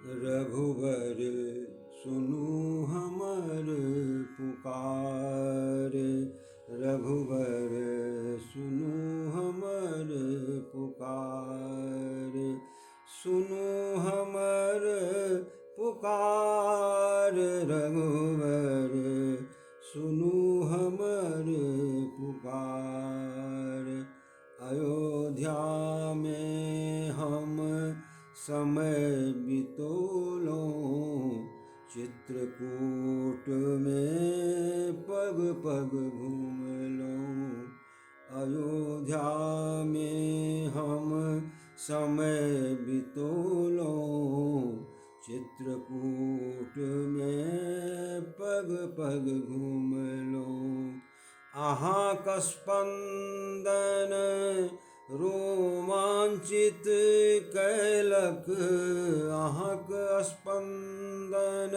रघुवर सुनु हमर पुकार। रघुवर सुनु हमर पुकार। सुनु हमर पुकार। रघुवर सुनु हमर पुकार। अयोध्या में हम समय बितौलौं, चित्रकूट में पग पग घूमलौं। अयोध्या में हम समय बितौलौं, चित्रकूट में पग पग घूमलौं। अहाँक स्पंदन रोमांचित कैलक। अहाँक स्पंदन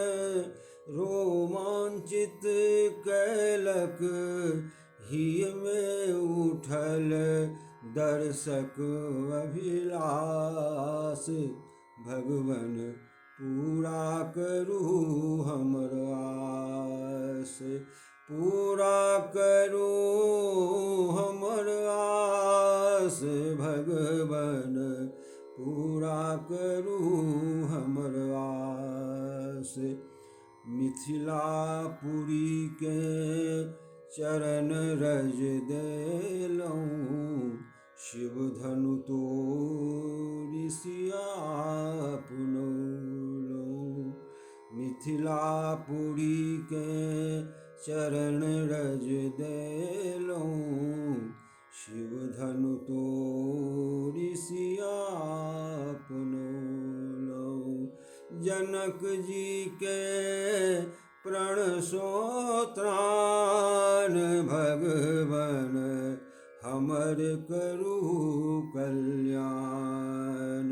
रोमांचित कैलक। हिय में उठल दर्शक अभिलाष। भगवन पूरा करू हमर आस। पूरा करू हमर आस। भगवन पूरा करू हमर आस। मिथिलापुरी के चरण रज देलौं, शिव धनु तोरि सिया पुनौलौं। मिथिलापुरी के चरण रज देलौं, शिव धनु तोरि सिया पुनौलौं। जनक जी के प्रण सो त्राण। भगवन हमर करू कल्याण।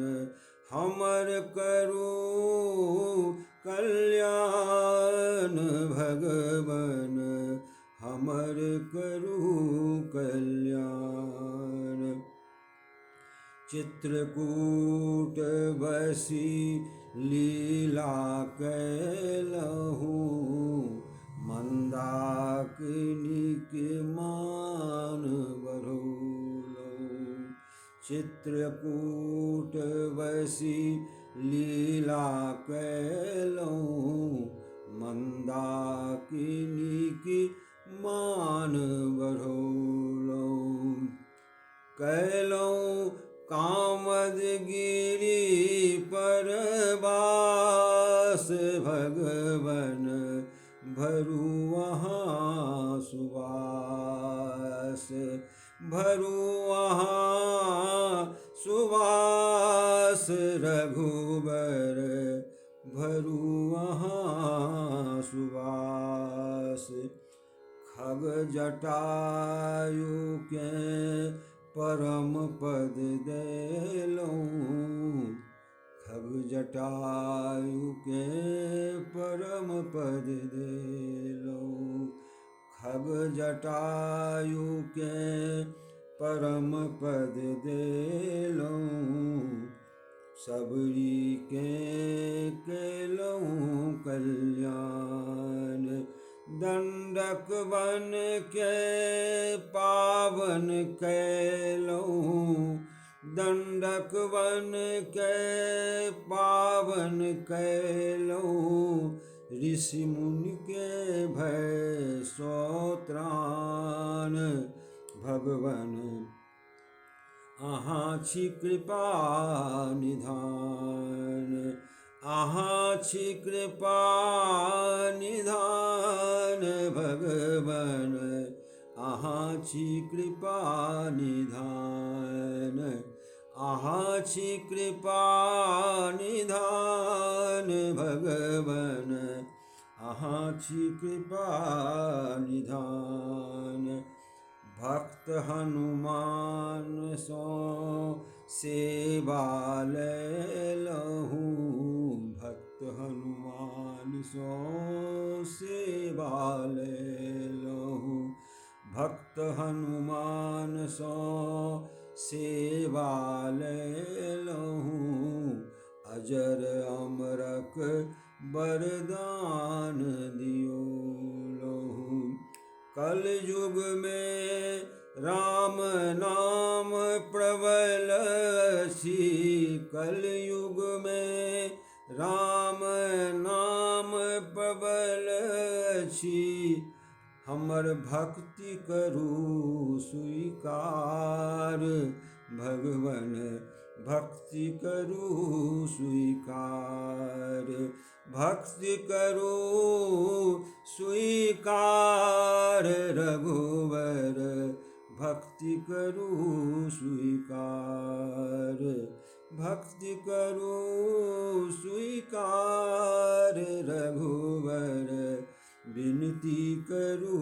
हमर करू कल्याण। भगवन हमर करू कल्याण। चित्रकूट बसी लीला कैलहु, मंदाकिनी के मान बढ़ौलौं। चित्रकूट बसी लीला कैलहु, मंदाकिनी की मान बढ़ौलौं। कैलहु कामदगिरि पर वास। भगवन भरू वहाँ सुवास। भरू वहाँ सुवास। रघुबर भरू वहाँ सुवास। खग जटायु के परम पद देलौं, खग जटायु के परम पद देलौं। खग जटायु के परम पद देलौं, सबरी के केलौं कल्याण। दंडक वन के पावन कैलौं, दंडक वन के पावन कैलौं। ऋषि मुनि के भय सो त्राण। भगवन अहाँ छी कृपा निधान। अहाँ छी कृपा निधान। भगवन अहाँ छी कृपा निधान। अहाँ छी कृपा निधान। भगवन अहाँ छी कृपा निधान। भक्त हनुमान सो सेवा लेलहु, भक्त हनुमान सो सेवा लेलहु। भक्त हनुमान सो सेवा लेलहु, अजर अमरक वरदान दियो लहु। कल युग में राम नाम प्रबल सी, कल युग में राम नाम प्रबल छी। हमर भक्ति करू स्वीकार, भगवन भक्ति करू स्वीकार, भक्ति करू स्वीकार। रघुवर भक्ति करू स्वीकार, भक्ति करू स्वीकार। रघुवर विनती करू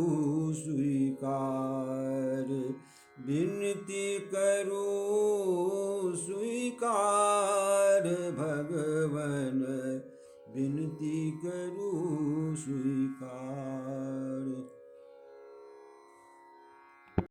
स्वीकार, विनती करू स्वीकार। भगवन विनती करू स्वीकार।